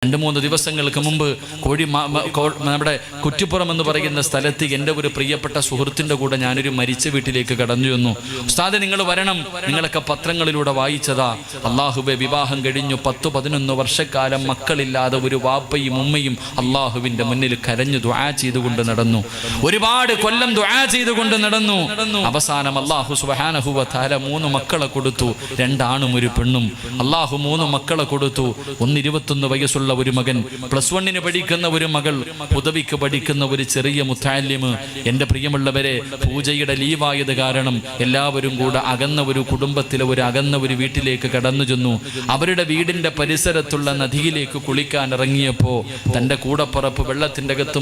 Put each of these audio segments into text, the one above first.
2-3 ദിവസങ്ങൾക്ക് മുമ്പ് നമ്മുടെ കുറ്റിപ്പുറം എന്ന് പറയുന്ന സ്ഥലത്ത് എൻ്റെ ഒരു പ്രിയപ്പെട്ട സുഹൃത്തിൻ്റെ കൂടെ ഞാനൊരു മരിച്ച വീട്ടിലേക്ക് കടന്നു ചെന്നു. ഉസ്താദെ, നിങ്ങൾ വരണം, നിങ്ങളൊക്കെ പത്രങ്ങളിലൂടെ വായിച്ചതാ. അള്ളാഹുവെ, വിവാഹം കഴിഞ്ഞു 10-11 വർഷക്കാലം മക്കളില്ലാതെ ഒരു വാപ്പയും ഉമ്മയും അള്ളാഹുവിൻ്റെ മുന്നിൽ കരഞ്ഞു ദുആ ചെയ്തുകൊണ്ട് നടന്നു. ഒരുപാട് കൊല്ലം ദുആ ചെയ്തുകൊണ്ട് നടന്നു. അവസാനം അള്ളാഹു സുബ്ഹാനഹു വ തആല 3 മക്കളെ കൊടുത്തു, 2 ആണും 1 പെണ്ണും. അള്ളാഹു 3 മക്കളെ കൊടുത്തു. ഒന്ന് 21 വയസ്സുള്ള ഒരു മകൻ, +1 പഠിക്കുന്ന ഒരു മകൾ, ഉദവിക്ക് പഠിക്കുന്ന ഒരു ചെറിയ മുത്തഅല്ലിം. എൻ്റെ പ്രിയമുള്ളവരെ, പൂജയുടെ ലീവായത് കാരണം എല്ലാവരും കൂടെ അകന്ന ഒരു കുടുംബത്തിലെ അകന്ന ഒരു വീട്ടിലേക്ക് കടന്നു ചെന്നു. അവരുടെ വീടിൻ്റെ പരിസരത്തുള്ള നദിയിലേക്ക് കുളിക്കാൻ ഇറങ്ങിയപ്പോൾ തൻ്റെ കൂടപ്പുറപ്പ് വെള്ളത്തിൻ്റെ അകത്ത്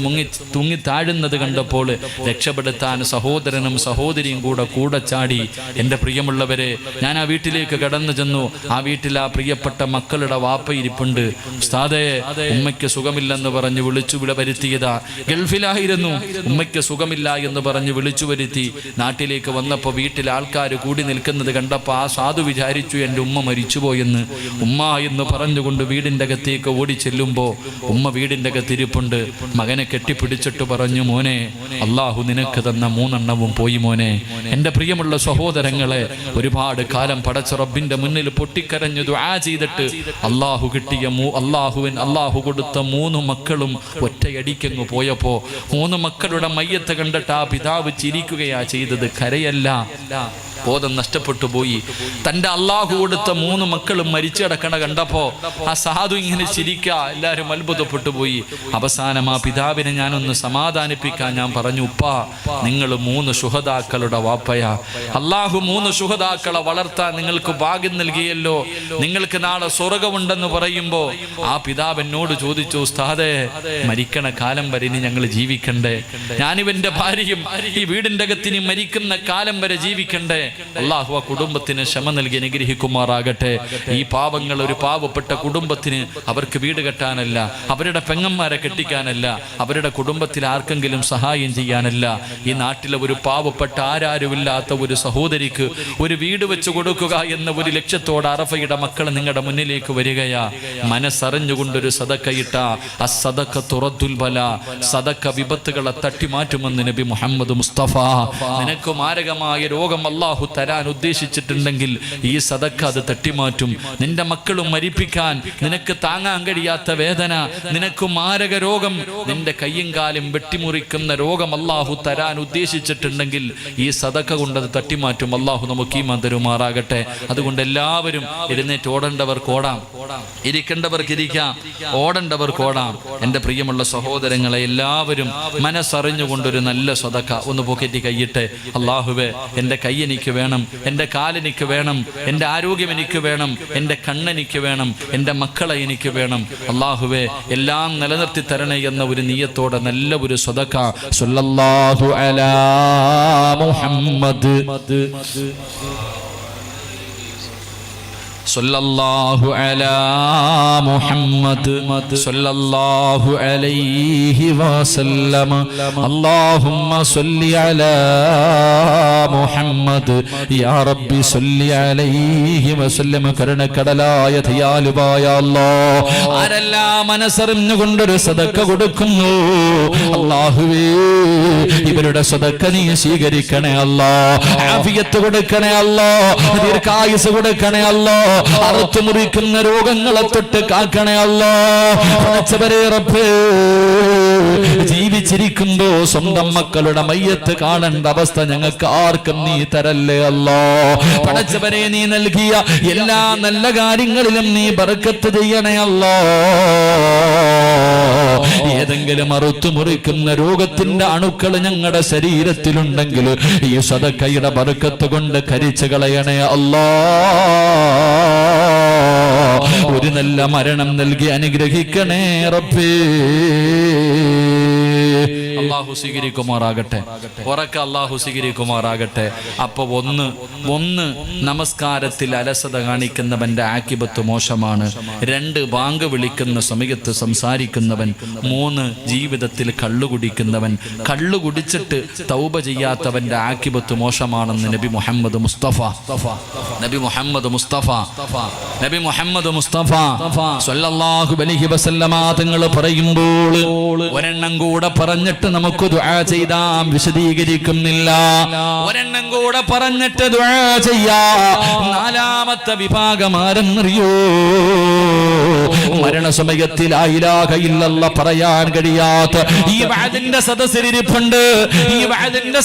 തൂങ്ങി താഴുന്നത് കണ്ടപ്പോൾ രക്ഷപ്പെടുത്താൻ സഹോദരനും സഹോദരിയും കൂടെ ചാടി. എൻ്റെ പ്രിയമുള്ളവരെ, ഞാൻ ആ വീട്ടിലേക്ക് കടന്നു ചെന്നു. ആ വീട്ടിൽ ആ പ്രിയപ്പെട്ട മക്കളുടെ വാപ്പ ഇരിപ്പുണ്ട്. ഉസ്താദേ, ഉമ്മയ്ക്ക് സുഖമില്ലെന്ന് പറഞ്ഞ് വിളിച്ചു വരുത്തിയതാ. ഗൾഫിലായിരുന്നു, ഉമ്മയ്ക്ക് സുഖമില്ല എന്ന് പറഞ്ഞ് വിളിച്ചു വരുത്തി. നാട്ടിലേക്ക് വന്നപ്പോൾ വീട്ടിൽ ആൾക്കാർ കൂടി നിൽക്കുന്നത് കണ്ടപ്പോൾ ആ സാധു വിചാരിച്ചു എൻ്റെ ഉമ്മ മരിച്ചുപോയെന്ന്. ഉമ്മ എന്ന് പറഞ്ഞുകൊണ്ട് വീടിൻ്റെ അകത്തേക്ക് ഓടി ചെല്ലുമ്പോൾ ഉമ്മ വീടിൻ്റെ അകത്തിരിപ്പുണ്ട്. മകനെ കെട്ടിപ്പിടിച്ചിട്ട് പറഞ്ഞു, മോനെ, അള്ളാഹു നിനക്ക് തന്ന 3 എണ്ണവും പോയി മോനെ. എൻ്റെ പ്രിയമുള്ള സഹോദരങ്ങളെ, ഒരുപാട് കാലം പടച്ച റബ്ബിൻ്റെ മുന്നിൽ പൊട്ടിക്കരഞ്ഞു ദുആ ചെയ്തിട്ട് അള്ളാഹു കൊടുത്ത 3 മക്കളും ഒറ്റയടിക്കങ്ങ് പോയപ്പോ 3 മക്കളുടെ മയ്യത്ത് കണ്ടിട്ട് ആ പിതാവ് ചിരിക്കുകയാ ചെയ്തത്, കരയല്ല. ബോധം നഷ്ടപ്പെട്ടു പോയി. തൻ്റെ അള്ളാഹു കൊടുത്ത 3 മക്കളും മരിച്ചു കിടക്കണ കണ്ടപ്പോ ആ സാധു ഇങ്ങനെ ചിരിക്കുക. എല്ലാവരും അത്ഭുതപ്പെട്ടു പോയി. അവസാനം ആ പിതാവിനെ ഞാനൊന്ന് സമാധാനിപ്പിക്കാൻ ഞാൻ പറഞ്ഞു, ഉപ്പാ, നിങ്ങൾ 3 ശുഹദാക്കളുടെ വാപ്പയാ. അള്ളാഹു 3 ശുഹദാക്കളെ വളർത്താൻ നിങ്ങൾക്ക് ഭാഗ്യം നൽകിയല്ലോ. നിങ്ങൾക്ക് നാളെ സ്വർഗമുണ്ടെന്ന് പറയുമ്പോൾ ആ പിതാവ് എന്നോട് ചോദിച്ചു, ഉസ്താദേ, മരിക്കണ കാലം വരെ ഇനി ഞങ്ങൾ ജീവിക്കണ്ടേ? ഞാനിവന്റെ ഭാര്യയും ഈ വീടിൻ്റെ അകത്തിന് മരിക്കുന്ന കാലം വരെ ജീവിക്കണ്ടേ? അള്ളാഹു ആ കുടുംബത്തിന് ക്ഷമ നൽകി അനുഗ്രഹിക്കുമാറാകട്ടെ. ഈ പാവങ്ങൾ, ഒരു പാവപ്പെട്ട കുടുംബത്തിന് അവർക്ക് വീട് കെട്ടാനല്ല, അവരുടെ പെങ്ങന്മാരെ കെട്ടിക്കാനല്ല, അവരുടെ കുടുംബത്തിൽ ആർക്കെങ്കിലും സഹായം ചെയ്യാനല്ല, ഈ നാട്ടിലെ ഒരു പാവപ്പെട്ട ആരാരുമില്ലാത്ത ഒരു സഹോദരിക്ക് ഒരു വീട് വെച്ച് കൊടുക്കുക എന്ന ഒരു ലക്ഷ്യത്തോടെ അറഫയുടെ മക്കൾ നിങ്ങളുടെ മുന്നിലേക്ക് വരികയാ. മനസ്സറിഞ്ഞുകൊണ്ടൊരു സദക്കയിട്ട അസ്സദഖത്തു റദ്ദുൽ ബലാ, സദക്ക വിപത്തുകളെ തട്ടിമാറ്റുമെന്ന് നബി മുഹമ്മദ് മുസ്തഫ. നിനക്ക് മാരകമായ രോഗം അല്ലാഹു തരാൻ ഉദ്ദേശിച്ചിട്ടുണ്ടെങ്കിൽ ഈ സദക്ക അത് തട്ടിമാറ്റും. നിന്റെ മക്കളും മരിപ്പിക്കാൻ നിനക്ക് താങ്ങാൻ കഴിയാത്ത വേദന, നിനക്ക് മാരക രോഗം, നിന്റെ കയ്യും കാലും വെട്ടിമുറിക്കുന്ന രോഗം അല്ലാഹു തരാൻ ഉദ്ദേശിച്ചിട്ടുണ്ടെങ്കിൽ ഈ സദക്ക കൊണ്ട് അത് തട്ടിമാറ്റും. അല്ലാഹു നമുക്ക് ഈമാൻ തരുമാറാകട്ടെ. അതുകൊണ്ട് എല്ലാവരും എഴുന്നേറ്റ് ഓടേണ്ടവർക്ക് ഓടാം, ഇരിക്കേണ്ടവർക്ക് ഇരിക്കാം, ഓടേണ്ടവർക്ക് ഓടാം. എൻ്റെ പ്രിയമുള്ള സഹോദരങ്ങളെ, എല്ലാവരും മനസ്സറിഞ്ഞുകൊണ്ടൊരു നല്ല സദക്ക ഒന്ന് പോക്കറ്റി കൈയിട്ടെ. അല്ലാഹുവേ, എൻ്റെ കൈ എനിക്ക് വേണം, എൻ്റെ കാലെനിക്ക് വേണം, എൻ്റെ ആരോഗ്യം എനിക്ക് വേണം, എൻ്റെ കണ്ണെനിക്ക് വേണം, എൻ്റെ മക്കളെ എനിക്ക് വേണം. അല്ലാഹുവേ, എല്ലാം നിലനിർത്തി തരണേ എന്ന ഒരു നിയ്യത്തോടെ നല്ല ഒരു സദക്ക. സല്ലല്ലാഹു അലാ മുഹമ്മദ് സല്ലല്ലാഹു അലാ മുഹമ്മദ് സല്ലല്ലാഹു അലൈഹി വസല്ലം. അല്ലാഹുമ്മ സല്ലി അലാ മുഹമ്മദ് യാ റബ്ബി സല്ലി അലൈഹി വസല്ലം. കരുണക്കടലായ ദയാലുവായ അല്ലാഹ്, ആരെല്ലാം മനസ്സറിഞ്ഞുകൊണ്ടൊരു സദക്ക കൊടുക്കുന്നു, അല്ലാഹുവേ, ഇവരുടെ സദക്ക നീ സ്വീകരിക്കണേ അല്ലാഹ്. ആഫിയത്ത് കൊടുക്കണേ അല്ലാഹ്, ദീർഘായുസ് കൊടുക്കണേ അല്ലാഹ്, അറുത്തു മുറിക്കുന്ന രോഗങ്ങളെ തൊട്ട് കാക്കണേ അല്ലാഹ്. റബ്ബേ, ജീവിച്ചിരിക്കുമ്പോ സ്വന്തം മക്കളുടെ മയ്യത്ത് കാണേണ്ട അവസ്ഥ ഞങ്ങൾക്ക് ആർക്കും നീ തരല്ലേ അല്ലാഹ്. പടച്ചവരെ, നീ നൽകിയ എല്ലാ നല്ല കാര്യങ്ങളിലും നീ ബർക്കത്ത് ചെയ്യണേ അല്ലാഹ്. ഏതെങ്കിലും അറുത്തു മുറിക്കുന്ന രോഗത്തിന്റെ അണുക്കൾ ഞങ്ങളുടെ ശരീരത്തിലുണ്ടെങ്കിൽ ഈ സദക്കയുടെ ബർക്കത്ത് കൊണ്ട് കരിച്ചു കളയണേ അല്ലാഹ്. ഒരു നല്ല മരണം നൽകി അനുഗ്രഹിക്കണേ റബ്ബേ. അള്ളാഹു സ്വീകരിക്കുമാറാകട്ടെ. ഉറക്കെ അള്ളാഹു സ്വീകരിക്കുമാറാകട്ടെ. അപ്പൊ ഒന്ന് നമസ്കാരത്തിൽ അലസത കാണിക്കുന്നവന്റെ ആക്കിബത്ത് മോശമാണ്. 2 ബാങ്ക് വിളിക്കുന്ന സമയത്ത് സംസാരിക്കുന്നവൻ. 3 ജീവിതത്തിൽ കള്ളുകുടിക്കുന്നവൻ. കള്ളുകുടിച്ചിട്ട് തൗബ ചെയ്യാത്തവന്റെ ആക്കിബത്ത് മോശമാണെന്ന് നബി മുഹമ്മദ് മുസ്തഫ സ്വല്ലല്ലാഹു അലൈഹി വസല്ലമ തങ്ങൾ പറയുമ്പോൾ ഒരെണ്ണം കൂടെ പറഞ്ഞിട്ട് നമുക്ക് ദുആ ചെയ്താം. വിശദീകരിക്കുന്നില്ല. ഒരെണ്ണം കൂടെ പറഞ്ഞിട്ട് ദുആ ചെയ്യാ. 4ാമത്തെ വിഭാഗം ആരെന്നറിയോ? മരണസമയത്തിൽ ലാ ഇലാഹ ഇല്ലല്ലാഹ് പറയാൻ കഴിയാത്ത ഈ വഅദിന്റെ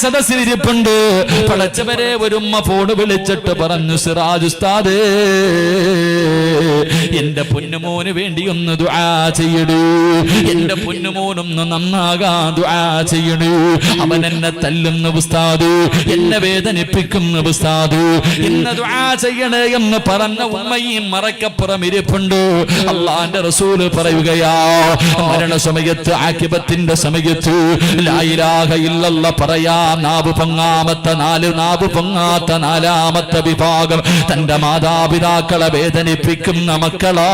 സദസ്സിലിരിപ്പുണ്ട്. പടച്ചവരെ ഒരു ഉമ്മ ഫോൺ വിളിച്ചിട്ട് പറഞ്ഞു, സിറാജ് ഉസ്താദേ, എന്റെ പൊന്നുമോന് വേണ്ടി ഒന്ന് ദുആ ചെയ്യണു. എന്റെ പൊന്നുമോനൊന്ന് നന്നാകാൻ ദുആ ചെയ്യണു. അവൻ എന്നെ തല്ലുന്ന ഉസ്താദ്, എന്നെ വേദനിപ്പിക്കുന്ന ഉസ്താദ്, ഇന്ന് ദുആ ചെയ്യണേ എന്ന് പറഞ്ഞ ഉമ്മയും മറക്കപ്പുറം ഇരിപ്പുണ്ട്. അള്ളാന്റെ റസൂല് പറയുകയാ, മരണസമയത്ത് ആക്കിബത്തിന്റെ സമയത്ത് ലാ ഇലാഹ ഇല്ലല്ലാഹ് പറയാ നാവ് പൊങ്ങാത്ത 4ാമത്തെ വിഭാഗം തന്റെ മാതാപിതാക്കളെ വേദനിപ്പിക്കുന്ന മക്കളാ,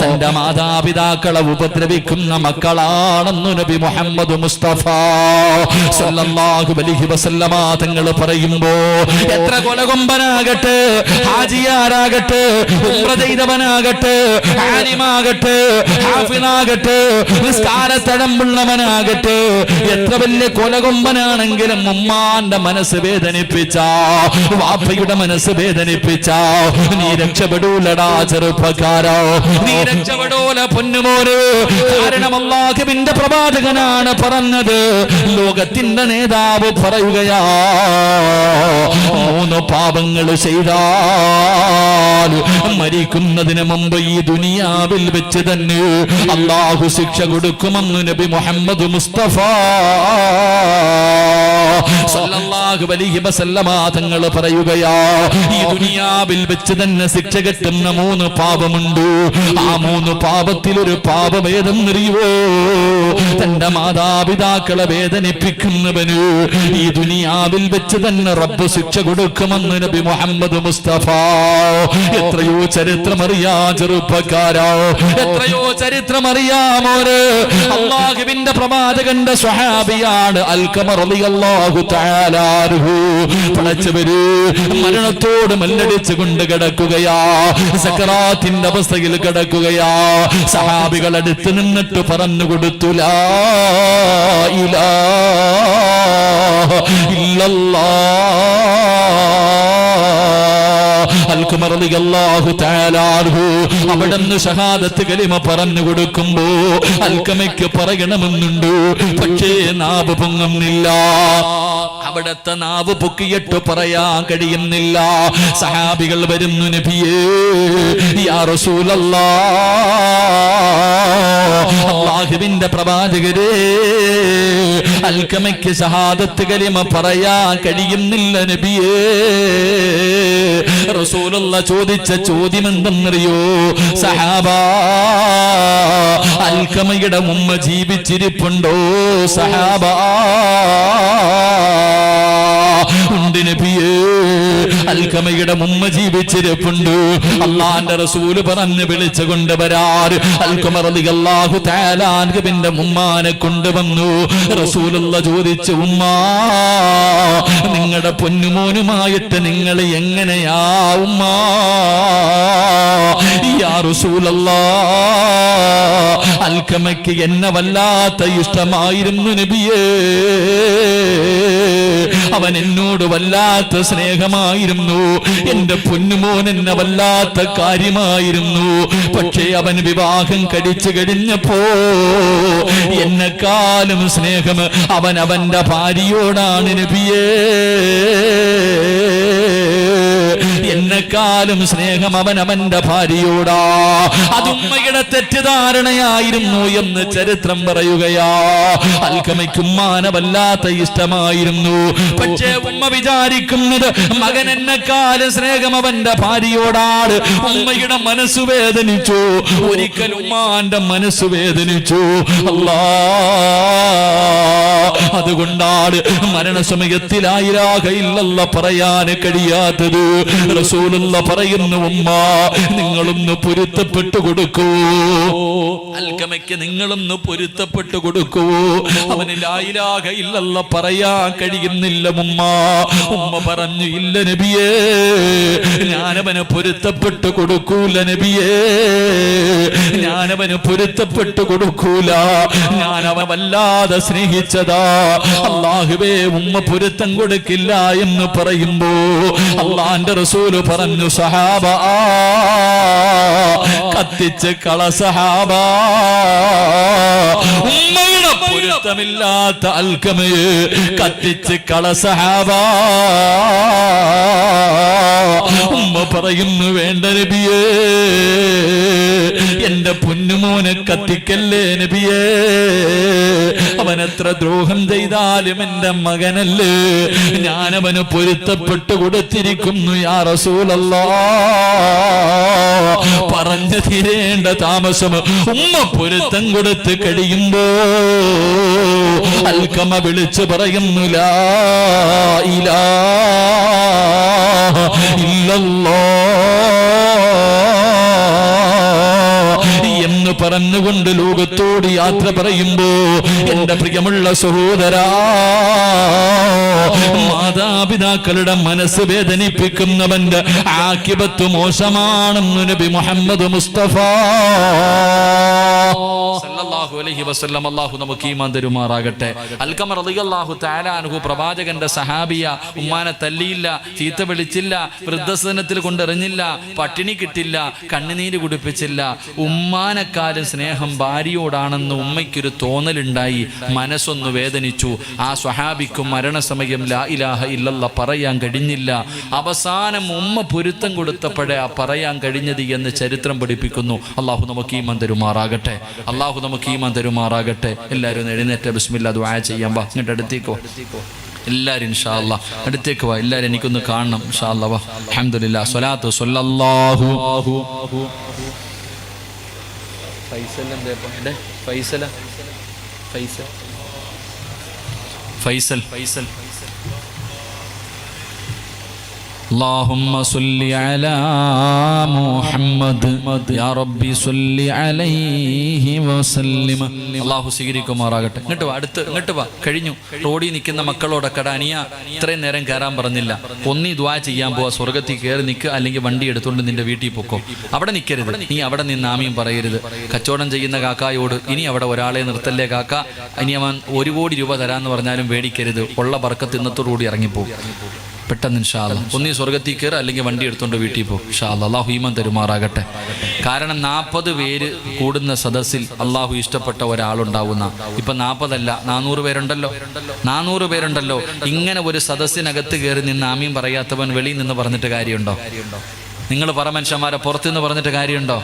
തന്റെ മാതാപിതാക്കളെ ഉപദ്രവിക്കുന്ന മക്കളാണെന്ന് നബി മുഹമ്മദ് മുസ്തഫ സ്വല്ലല്ലാഹു അലൈഹി വസല്ലമ തങ്ങൾ പറയുമ്പോ, എത്ര കൊലകൊമ്പനാകട്ടെ, ഹാജിയാരാകട്ടെ, ഉംറ ചെയ്തവനാകട്ടെ, ആലിമാകട്ടെ, ഹാഫിളാകട്ടെ, നിസ്കാരത്തഴമ്പുള്ളവനാകട്ടെ, എത്ര വലിയ കൊലകൊമ്പനാണെങ്കിലും ഉമ്മാന്റെ മനസ്സ് വേദനിപ്പിച്ച, വാപ്പയുടെ മനസ്സ് വേദനിപ്പിച്ച, നീ രക്ഷപ്പെടൂലടാ ചെറുപ്പക്കാരോ, നീ രക്ഷപ്പെടൂല പൊന്നുമോന്. കാരണം അല്ലാഹുവിന്റെ പ്രവാചകനാണ് പറഞ്ഞത്. ലോകത്തിന്റെ നേതാവ് പറയുകയാ, 3 പാപങ്ങൾ ചെയ്താൽ മരിക്കുന്നതിന് മുമ്പ് ഈ ദുനിയാവിൽ വെച്ച് തന്നെ അല്ലാഹു ശിക്ഷ കൊടുക്കുമെന്ന് നബി മുഹമ്മദ് മുസ്തഫ സ്വല്ലല്ലാഹു അലൈഹി വസല്ലമ തങ്ങൾ പറയുകയാ, ഈ ദുനിയാവിൽ വെച്ച് തന്നെ ശിക്ഷ കിട്ടുന്ന 3 പാപമുണ്ട്. ആ 3 പാപത്തിൽ ഒരു പാപം ഏതെന്നറിയോ? തന്റെ മാതാപിതാക്കളെ വേദനിപ്പിക്കുന്നവന് ഈ ദുനിയാവിൽ വെച്ച് തന്നെ റബ്ബ് ശിക്ഷ കൊടുക്കുമെന്ന് നബി മുഹമ്മദ് മുസ്തഫ. എത്രയോ ചരിത്രമറിയാ ചെറുപ്പക്കാരോ, എത്രയോ ചരിത്രമറിയാമോര്. അല്ലാഹുവിന്റെ പ്രവാചകന്റെ സ്വഹാബിയാണ് അൽഖമർ റളിയല്ലാഹു തആല അൻഹു. പടച്ചവര് മരണത്തോട് മല്ലടിച്ചു കൊണ്ട് കിടക്കുകയാ, സക്കറാത്തിന്റെ അവസ്ഥയിൽ കിടക്കുകയാ. സഹാബികൾ അടുത്ത് നിന്നിട്ട് പറഞ്ഞു കൊടുത്തു, ലാ ഇലാഹ ഇല്ലല്ലാഹ്. അൽഖമർ റളിയല്ലാഹു തആല അൻഹു അവിടുന്ന് ഷഹാദത്ത് കലിമ പറഞ്ഞു കൊടുക്കുമ്പോ അൽഖമയ്ക്ക് പറയണമെന്നുണ്ട്, പക്ഷേ നാവ് പൊങ്ങുന്നില്ല. അവിടത്തെ നാവ് പൊക്കിയിട്ട് പറയാൻ കഴിയുന്നില്ല. സഹാബികൾ വരുന്നു, നബിയേ, യാ റസൂലല്ലാഹ്, അല്ലാഹുവിന്റെ പ്രവാചകരേ, അൽഖമയ്ക്ക് ഷഹാദത്ത് കലിമ പറയാൻ കഴിയുന്നില്ല നബിയേ. റസൂലുള്ള ചോദിച്ച ചോദ്യം എന്തെന്നറിയോ? സഹാബാ, അൽഖമയുടെ ഉമ്മ ജീവിച്ചിരിപ്പുണ്ടോ? സഹാബാ, ഉണ്ട് നബിയേ, അൽഖമയുടെ ഉമ്മ ജീവിച്ചിരിപ്പുണ്ട്. അല്ലാഹുവിന്റെ റസൂല് പറഞ്ഞു വിളിച്ചു കൊണ്ടുവരാർ. അൽഖമർ റളിയല്ലാഹു തആല അൻഹുവിന്റെ ഉമ്മാനെ കൊണ്ടുവന്നു. റസൂലുള്ള ചോദിച്ചു, ഉമ്മാ, നിങ്ങളുടെ പൊന്നുമോനുമായിട്ട് നിങ്ങൾ എങ്ങനെയാ ഉമ്മാ? യാ റസൂലല്ലാഹ്, അൽഖമയ്ക്ക് എന്നെ വല്ലാത്ത ഇഷ്ടമായിരുന്നു നബിയേ. അവൻ എന്നോട് വല്ലാത്ത സ്നേഹമായിരുന്നു. എന്റെ പൊന്നുമോൻ എന്നെ വല്ലാത്ത കാര്യമായിരുന്നു. പക്ഷേ അവൻ വിവാഹം കഴിച്ചു കഴിഞ്ഞപ്പോ എന്നെക്കാളും സ്നേഹം അവൻ അവന്റെ ഭാര്യയോടാണ് നബിയേ. എന്നെക്കാളും സ്നേഹം അവന്റെ ഭാര്യയോടാ. അത് ഉമ്മയുടെ തെറ്റിദ്ധാരണയായിരുന്നു എന്ന് ചരിത്രം പറയുകയാ. അൽക്കമയ്ക്ക് ഉമ്മാനെ വല്ലാത്ത ഇഷ്ടമായിരുന്നു. പക്ഷേ ഉമ്മ വിചാരിക്കുന്നത് മകൻ എന്നെക്കാളും സ്നേഹം അവന്റെ ഭാര്യയോടാണ്. ഉമ്മയുടെ മനസ്സ് വേദനിച്ചു. ഒരിക്കൽ ഉമ്മാന്റെ മനസ്സ് വേദനിച്ചു. അല്ലാ, അതുകൊണ്ടാണ് മരണസമയത്തിൽ ലാ ഇലാഹ ഇല്ലല്ലാഹ് പറയാൻ കഴിയാത്തത്. റസൂലുള്ള പറയുന്നു, ഉമ്മ നിങ്ങളൊന്ന് പൊരുത്തപ്പെട്ടു കൊടുക്കൂ. അൽക്കമയ്ക്ക് നിങ്ങളൊന്ന് പൊരുത്തപ്പെട്ടു കൊടുക്കൂ. അവന് ലാ ഇലാഹ ഇല്ലല്ലാഹ് പറയാൻ കഴിയുന്നില്ല ഉമ്മ. ഉമ്മ പറഞ്ഞു, ഇല്ല നബിയേ, ഞാനവന് പൊരുത്തപ്പെട്ടു കൊടുക്കൂല നബിയേ, ഞാനവന് പൊരുത്തപ്പെട്ടു കൊടുക്കൂല. ഞാനവൻ വല്ലാതെ സ്നേഹിച്ചതാ. അല്ലാഹുവേ, ഉമ്മ പൊരുത്തം കൊടുക്കില്ല എന്ന് പറയുമ്പോ അള്ളാന്റെ റസൂല് പറഞ്ഞു, സഹാബ കത്തിച്ച് കള സഹാബ. ഉമ്മയുടെ പൊരുത്തമില്ലാത്ത അൽക്കമയെ കത്തിച്ച് കള സഹാബ. ഉമ്മ പറയുന്നു, വേണ്ട നബിയേ, എന്റെ പൊന്നുമോനെ കത്തിക്കല്ലേ നബിയേ, അവനെത്ര ദ്രോഹം ചെയ്താലും എന്റെ മകനല്ലേ, ഞാനവന് പൊരുത്തപ്പെട്ടു കൊടുത്തിരിക്കുന്നു യാ റസൂലല്ലാഹ്. പറഞ്ഞു തീരേണ്ട താമസം ഉമ്മ പൊരുത്തം കൊടുത്ത് കഴിയുമ്പോ അൽക്കമ വിളിച്ചു പറയുന്നു, ലാ ഇലാഹ ഇല്ലല്ലാഹ് എന്ന് പറഞ്ഞുകൊണ്ട് ലോകത്തോട് യാത്ര പറയുമ്പോ എന്റെ പ്രിയമുള്ള സഹോദരാ, മാതാപിതാക്കളുടെ മനസ്സ് വേദനിപ്പിക്കുന്നവന്റെ ആഖിബത്ത് മോശമാണെന്ന് നബി മുഹമ്മദ് മുസ്തഫ സല്ലല്ലാഹു അലൈഹി വസല്ലം. അല്ലാഹു നമുക്ക് ഈമാൻ തരുമാറാകട്ടെ. അൽഖമ റളിയല്ലാഹു തആല അൻഹു പ്രവാചകന്റെ സഹാബിയ. ഉമ്മാനെ തല്ലിയില്ല, ചീത്ത വിളിച്ചില്ല, വൃദ്ധസദനത്തിൽ കൊണ്ടെറിഞ്ഞില്ല, പട്ടിണി കിട്ടില്ല, കണ്ണുനീര് കുടിപ്പിച്ചില്ല. ഉമ്മാനെക്കാളും സ്നേഹം ഭാര്യയോടാണെന്ന് ഉമ്മയ്ക്കൊരു തോന്നലുണ്ടായി. മനസ്സൊന്ന് വേദനിച്ചു. ആ സ്വഹാബിക്കും മരണസമയം ലാ ഇലാഹ ഇല്ലല്ലാഹ് പറയാൻ കഴിഞ്ഞില്ല. അവസാനം ഉമ്മ പൊരുത്തം കൊടുത്തപ്പോഴേ ആ പറയാൻ കഴിഞ്ഞത് എന്ന് ചരിത്രം പഠിപ്പിക്കുന്നു. അല്ലാഹു നമുക്ക് ഈമാൻ തരുമാറാകട്ടെ. അല്ലാഹു നമുക്ക് ഈമാൻ തരുമാറാകട്ടെ. എല്ലാവരും എഴുന്നേറ്റ് ബിസ്മില്ലാ ദുആ ചെയ്യാം. വാ, ഇങ്ങോട്ട് അടുത്തേക്ക് വാ എല്ലാവരും, ഇൻഷാ അല്ലാഹ് അടുത്തേക്ക് വാ. എല്ലാവരും എനിക്കൊന്ന് കാണണം ഇൻഷാ അല്ലാഹ്. വാ, അൽഹംദുലില്ലാഹ്, സ്വലാത്തു സ്വല്ലല്ലാഹു ഫൈസൽ اللهم صل على محمد يا ربي صل عليه وسلم. അല്ലാഹു സ്വീകരിക്കുമാറാകട്ടെ. ഇങ്ങോട്ട് വാ, ഇങ്ങോട്ട് വാ. കഴിഞ്ഞു. റോഡിൽ നിൽക്കുന്ന മക്കളോടൊക്കെ അനിയ ഇത്രയും നേരം കയറാൻ പറഞ്ഞില്ല. ഒന്നീ ദുആ ചെയ്യാൻ പോവാ. സ്വർഗത്തിൽ കയറി നിൽക്കുക, അല്ലെങ്കിൽ വണ്ടി എടുത്തുകൊണ്ട് നിന്റെ വീട്ടിൽ പൊക്കോ. അവിടെ നിൽക്കരുത്. നീ അവിടെ നിന്ന് ആമീൻ പറയരുത്. കച്ചവടം ചെയ്യുന്ന കാക്കായോട് ഇനി അവിടെ ഒരാളെ നിർത്തല്ലേ കാക്ക, ഇനി അവൻ 1 കോടി രൂപ തരാമെന്ന് പറഞ്ഞാലും പേടിക്കരുത്. ഉള്ള ബർക്കത്ത് ഇന്നത്തോടുകൂടി ഇറങ്ങിപ്പോകും പെട്ടെന്ന് ഇൻഷാ അല്ലാഹ്. ഒന്നീ സ്വർഗത്തിൽ കയറി, അല്ലെങ്കിൽ വണ്ടി എടുത്തുകൊണ്ട് വീട്ടിൽ പോകും ഇൻഷാ അല്ലാഹ്. അല്ലാഹു ഈമാൻ തരുമാറാകട്ടെ. കാരണം 40 പേര് കൂടുന്ന സദസ്സിൽ അല്ലാഹു ഇഷ്ടപ്പെട്ട ഒരാളുണ്ടാവുന്ന, ഇപ്പൊ 40 അല്ല 400 പേരുണ്ടല്ലോ, 400 പേരുണ്ടല്ലോ. ഇങ്ങനെ ഒരു സദസ്സിനകത്ത് കയറി നിന്ന് ആമീൻ പറയാത്തവൻ വെളിയിൽ നിന്ന് പറഞ്ഞിട്ട് കാര്യമുണ്ടോ? നിങ്ങൾ പറ മനുഷ്യന്മാരെ, പുറത്തുനിന്ന് പറഞ്ഞിട്ട് കാര്യമുണ്ടോ?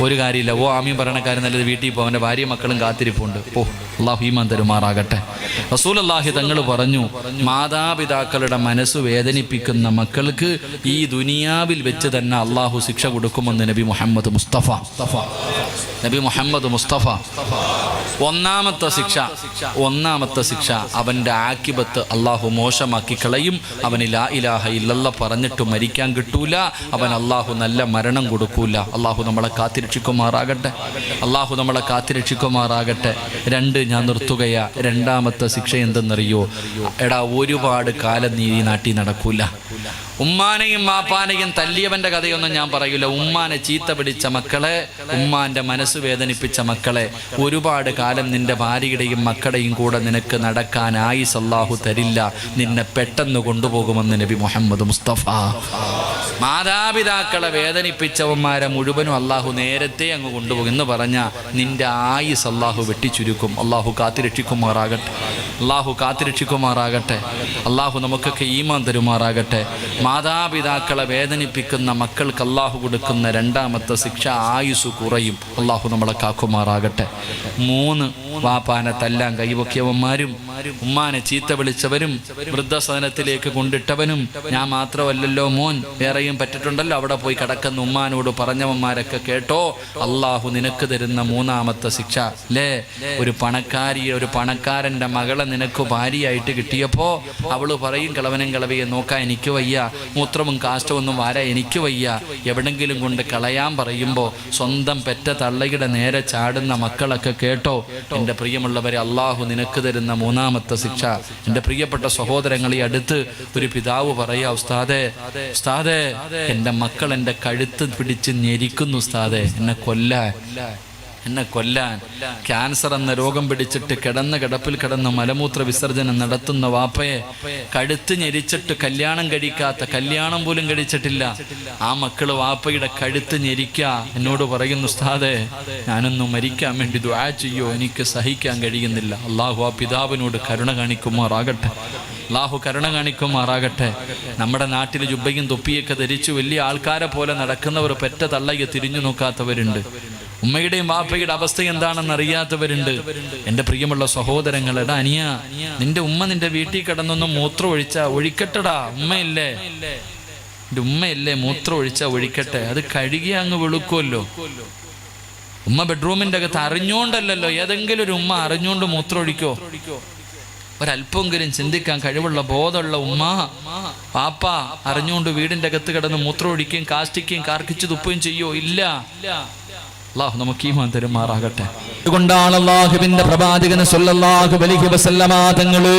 ഒരു കാര്യമില്ല. ഓ ആമീൻ പറയണ കാര്യം നല്ലത്. വീട്ടിൽ പോകും, അവൻ്റെ ഭാര്യ മക്കളും കാത്തിരിപ്പുണ്ട്. ഓ അല്ലാഹു ഈമാൻ തരുമാറാകട്ടെ. റസൂലുള്ളാഹി തങ്ങൾ പറഞ്ഞു, മാതാപിതാക്കളുടെ മനസ്സ് വേദനിപ്പിക്കുന്ന മക്കൾക്ക് ഈ ദുനിയാവിൽ വെച്ച് തന്നെ അല്ലാഹു ശിക്ഷ കൊടുക്കുമെന്ന് നബി മുഹമ്മദ് മുസ്തഫ. ഒന്നാമത്തെ ശിക്ഷ അവൻ്റെ ആക്കിബത്ത് അല്ലാഹു മോശമാക്കി കളയും. അവന് ലാ ഇലാഹ ഇല്ലല്ലാഹ് പറഞ്ഞിട്ട് മരിക്കാൻ കിട്ടൂല. അവൻ അല്ലാഹു നല്ല മരണം കൊടുക്കൂല. അല്ലാഹു നമ്മളെ കാത്തിരക്ഷിക്കുമാറാകട്ടെ. 2 ഞാൻ നിർത്തുകയാ. രണ്ടാമത്തെ ശിക്ഷ എന്തെന്നറിയോ? എടാ, ഒരുപാട് കാലം നീ ഈ നാട്ടിൽ നടക്കൂല. ഉമ്മാനെയും മാപ്പാനെയും തല്ലിയവന്റെ കഥയൊന്നും ഞാൻ പറയില്ല. ഉമ്മാനെ ചീത്ത പിടിച്ച മക്കളെ, ഉമ്മാന്റെ മനസ്സ് വേദനിപ്പിച്ച മക്കളെ, ഒരുപാട് കാലം നിന്റെ ഭാര്യയുടെയും മക്കളുടെയും കൂടെ നിനക്ക് നടക്കാൻ ആയുസ് അല്ലാഹു തരില്ല. നിന്നെ പെട്ടെന്ന് കൊണ്ടുപോകുമെന്ന് നബി മുഹമ്മദ് മുസ്തഫ. മാതാപിതാക്കളെ വേദനിപ്പിച്ചവന്മാരെ മുഴുവനും അല്ലാഹു നേരത്തെ അങ്ങ് കൊണ്ടുപോകും എന്ന് പറഞ്ഞാൽ നിന്റെ ആയുസ് അല്ലാഹു വെട്ടിച്ചുരുക്കും. അല്ലാഹു കാത്തിരക്ഷിക്കുമാറാകട്ടെ. അള്ളാഹു കാത്തിരക്ഷിക്കുമാറാകട്ടെ. അള്ളാഹു നമുക്കൊക്കെ ഈമാൻ തരുമാറാകട്ടെ. മാതാപിതാക്കളെ വേദനിപ്പിക്കുന്ന മക്കൾക്ക് അള്ളാഹു കൊടുക്കുന്ന രണ്ടാമത്തെ ശിക്ഷ ആയുസ് കുറയും. അള്ളാഹു നമ്മളെ കാക്കുമാറാകട്ടെ. 3 വാപ്പാനെ തല്ലാൻ കൈവക്കിയവന്മാരും ഉമ്മാനെ ചീത്ത വിളിച്ചവരും വൃദ്ധസദനത്തിലേക്ക് കൊണ്ടിട്ടവനും ഞാൻ മാത്രമല്ലല്ലോ മോൻ, വേറെയും പറ്റിട്ടുണ്ടല്ലോ, അവിടെ പോയി കിടക്കുന്ന ഉമ്മാനോട് പറഞ്ഞവന്മാരൊക്കെ കേട്ടോ, അള്ളാഹു നിനക്ക് തരുന്ന 3ാമത്തെ ശിക്ഷ അല്ലേ. ഒരു പണക്കാരൻ്റെ മകളെ നിനക്ക് ഭാര്യയായിട്ട് കിട്ടിയപ്പോൾ അവള് പറയും, കിളവനും കിളവിയെ നോക്കാൻ എനിക്ക് വയ്യ, മൂത്രവും കാഷ്ടമൊന്നും വാരാൻ എനിക്ക് വയ്യ, എവിടെങ്കിലും കൊണ്ട് കളയാൻ പറയുമ്പോൾ സ്വന്തം പെറ്റ തള്ളയുടെ നേരെ ചാടുന്ന മക്കളൊക്കെ കേട്ടോ. എൻ്റെ പ്രിയമുള്ളവരെ, അള്ളാഹു നിനക്ക് തരുന്ന 3ാമത്തെ ശിക്ഷ. എൻ്റെ പ്രിയപ്പെട്ട സഹോദരങ്ങളെ, അടുത്ത് ഒരു പിതാവ് പറയാ, ഉസ്താദേ എൻ്റെ മക്കൾ എൻ്റെ കഴുത്ത് പിടിച്ച് ഞെരിക്കുന്നു ഉസ്താദേ, എന്നെ കൊല്ലാൻ. ക്യാൻസർ എന്ന രോഗം പിടിച്ചിട്ട് കിടപ്പിൽ കിടന്ന് മലമൂത്ര വിസർജനം നടത്തുന്ന വാപ്പയെ കഴുത്ത് ഞെരിച്ചിട്ട് കല്യാണം പോലും കഴിച്ചിട്ടില്ല ആ മക്കള് വാപ്പയുടെ കഴുത്ത് ഞെരിക്ക എന്നോട് പറയുന്നു, ഉസ്താദേ ഞാനൊന്നും മരിക്കാൻ വേണ്ടി ദുആ ചെയ്യോ, എനിക്ക് സഹിക്കാൻ കഴിയുന്നില്ല. അള്ളാഹു ആ പിതാവിനോട് കരുണ കാണിക്കുമാറാകട്ടെ. നമ്മുടെ നാട്ടിൽ ജുബ്ബയും തൊപ്പിയൊക്കെ ധരിച്ചു വലിയ ആൾക്കാരെ പോലെ നടക്കുന്നവർ പെറ്റ തള്ളയെ തിരിഞ്ഞു നോക്കാത്തവരുണ്ട്. ഉമ്മയുടെയും വാപ്പയുടെ അവസ്ഥ എന്താണെന്ന് അറിയാത്തവരുണ്ട്. എൻ്റെ പ്രിയമുള്ള സഹോദരങ്ങളെടാ, അനിയ നിന്റെ ഉമ്മ നിന്റെ വീട്ടിൽ കിടന്നൊന്നും മൂത്രം ഒഴിക്കട്ടെടാ. ഉമ്മയല്ലേ മൂത്രം ഒഴിക്കട്ടെ, അത് കഴുകി അങ്ങ് വെളുക്കുമല്ലോ. ഉമ്മ ബെഡ്റൂമിൻ്റെ അകത്ത് അറിഞ്ഞോണ്ടല്ലോ, ഏതെങ്കിലും ഒരു ഉമ്മ അറിഞ്ഞോണ്ട് മൂത്രം ഒഴിക്കോ? ഒരല്പമെങ്കിലും ചിന്തിക്കാൻ കഴിവുള്ള ബോധമുള്ള ഉമ്മ പാപ്പ അറിഞ്ഞുകൊണ്ട് വീടിൻ്റെ അകത്ത് കിടന്ന് മൂത്രം ഒഴിക്കുകയും കാഷ്ടിക്കുകയും കാർക്കിച്ച് തുപ്പുകയും ചെയ്യോ? ഇല്ല. അല്ലാഹു നമുക്ക് ഈമാൻ തരുമാറാകട്ടെ. അതുകൊണ്ടാണ് അല്ലാഹുവിന്റെ പ്രവാചകൻ സല്ലല്ലാഹു അലൈഹി വസല്ലമ തങ്ങള്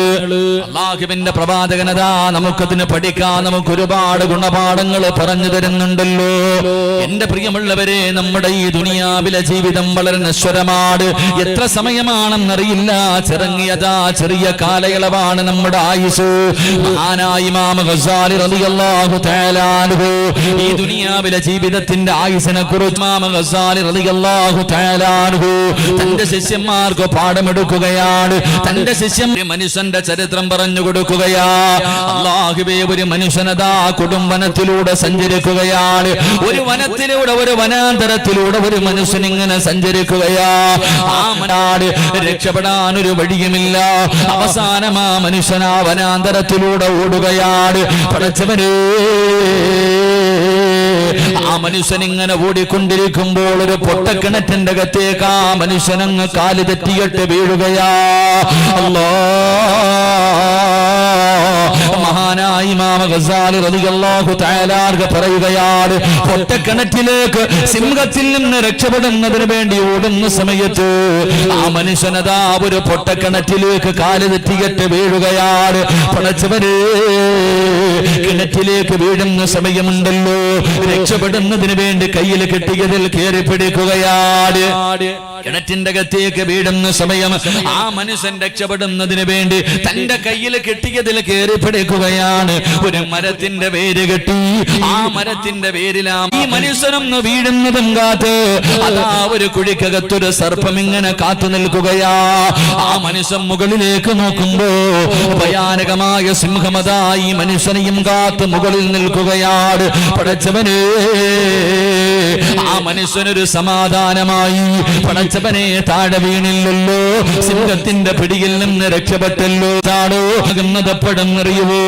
അല്ലാഹുവിന്റെ പ്രവാചകനതാ നമുക്കതിന് പഠിക്കാൻ നമുക്ക് ഒരുപാട് ഗുണപാഠങ്ങൾ പറഞ്ഞു തരുന്നുണ്ടല്ലോ. എന്റെ പ്രിയമുള്ളവരെ, നമ്മുടെ ഈ ദുനിയാവിലെ ജീവിതം വളരെ നശ്വരമാണ്. എത്ര സമയമാണെന്നറിയില്ല. ചെറിയ കാലയളവാണ് നമ്മുടെ ആയുസ്. മഹാനായ ഇമാം ഗസാലി റളിയല്ലാഹു തആല അൻഹു ഈ ദുനിയാവിലെ ജീവിതത്തിന്റെ ആയുസിനെ കുറിച്ച് ഇമാം ഗസാലി റളിയല്ലാഹു തആല അൻഹു തന്റെ ശിഷ്യന്മാർക്ക് പാഠമെടുക്കുകയാണ്. തന്റെ മനുഷ്യന്റെ ചരിത്രം പറഞ്ഞു കൊടുക്കുകയാ. അല്ലാഹുവേ, ഒരു മനുഷ്യനതാ കൊടുംവനത്തിലൂടെ സഞ്ചരിക്കുകയാണ്. ഒരു വനത്തിലൂടെ, ഒരു വനാന്തരത്തിലൂടെ ഒരു മനുഷ്യൻ ഇങ്ങനെ സഞ്ചരിക്കുകയാ. ആ മനാട് രക്ഷപ്പെടാൻ ഒരു വഴിയുമില്ല. അവസാനം ആ മനുഷ്യൻ ആ വനാന്തരത്തിലൂടെ ഓടുകയാണ്. പടച്ചവനേ, ആ മനുഷ്യൻ ഇങ്ങനെ ഓടിക്കൊണ്ടിരിക്കുമ്പോൾ ഒരു പൊട്ടക്കിണറ്റിന്റെ അകത്തേക്ക് ആ മനുഷ്യനങ്ങ് കാല് തെറ്റിയിട്ട് വീഴുകയാ. മഹാനായ ഇമാം ഗസാലി റളിയല്ലാഹു തആല പറയുകയാണ്, പൊട്ടക്കിണറ്റിലേക്ക് സിംഹത്തിൽ നിന്ന് രക്ഷപ്പെടുന്നതിന് വേണ്ടി ഓടുന്ന സമയത്ത് ആ മനുഷ്യനതാ ഒരു പൊട്ടക്കിണറ്റിലേക്ക് കാല് തെറ്റിയിട്ട് വീഴുകയാണ്. പടച്ചവനേ, കിണറ്റിലേക്ക് വീഴുന്ന സമയമുണ്ടല്ലോ, രക്ഷപ്പെടുന്നതിന് വേണ്ടി കയ്യിൽ കെട്ടിയതിൽ കയറി പിടിക്കുകയാണ്. കിണറ്റിന്റെ അകത്തേക്ക് വീഴുന്ന സമയം ആ മനുഷ്യൻ രക്ഷപ്പെടുന്നതിന് വേണ്ടി തന്റെ കയ്യിൽ കെട്ടിയതിൽ കയറി പിടിക്കുകയാണ്. ഒരു മരത്തിന്റെ വേര് കെട്ടി ആ മരത്തിന്റെ വേരിലാ ഈ മനുഷ്യനൊന്ന് വീഴുന്നതും കാത്ത് അതാ ഒരു കുഴിക്കകത്തൊരു സർപ്പം ഇങ്ങനെ കാത്തു നിൽക്കുകയാ. ആ മനുഷ്യൻ മുകളിലേക്ക് നോക്കുമ്പോ ഭയാനകമായ സിംഹമതാ ഈ മനുഷ്യനെയും കാത്ത് മുകളിൽ നിൽക്കുകയാണ്. പടച്ചവനേ, ആ മനുഷ്യനൊരു സമാധാനമായി. പടച്ചവനെ, താഴെ വീണില്ലല്ലോ, സിംഹത്തിന്റെ പിടിയിൽ നിന്ന് രക്ഷപ്പെട്ടല്ലോ. താഴോ ആകുന്നത് എപ്പോഴെന്നറിയുവോ?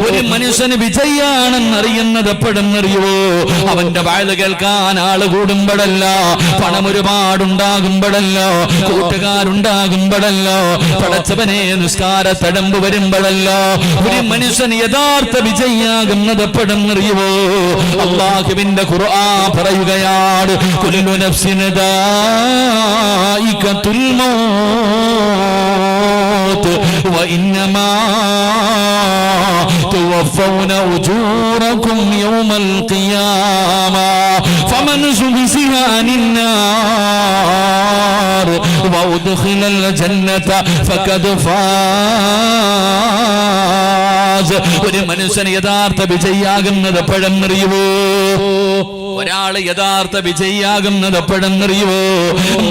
ഒരു മനുഷ്യന് വിജയാണെന്നറിയുന്നത് എപ്പോഴെന്നറിയുവോ? അവന്റെ വാഴ കേൾക്കാൻ ആള് കൂടുമ്പോഴല്ല, പണം ഒരുപാടുണ്ടാകുമ്പോഴല്ല, കൂട്ടുകാരുണ്ടാകുമ്പോഴല്ല, പടച്ചവനെ നിസ്കാര തടമ്പ് വരുമ്പോഴല്ല. ഒരു മനുഷ്യൻ യഥാർത്ഥ വിജയാകുന്നത് എപ്പോഴെന്നറിയുവോ? അല്ലാഹുവിന്റെ ഖുർആൻ പറയുകയാണ്, കുല്ലു നഫ്സിൻ ദായിഖത്തുൽ മൗത്ത് വഇന്നമാ തുവഫൗന ഉജൂറകും യൗമൽ ഖിയാമ ഫമൻ സുഖിസിഹ അനിന്നാർ വഉദ്ഖിലൽ ജന്നത ഫഖദ് ഫാസ്. ഒരു മനുഷ്യൻ യഥാർത്ഥ വിജയാകുന്നത് എപ്പോഴെന്നറിയുവോ? ഒരാള് യഥാർത്ഥ വിജയിയാകുന്നത് എപ്പോഴെന്നറിയോ?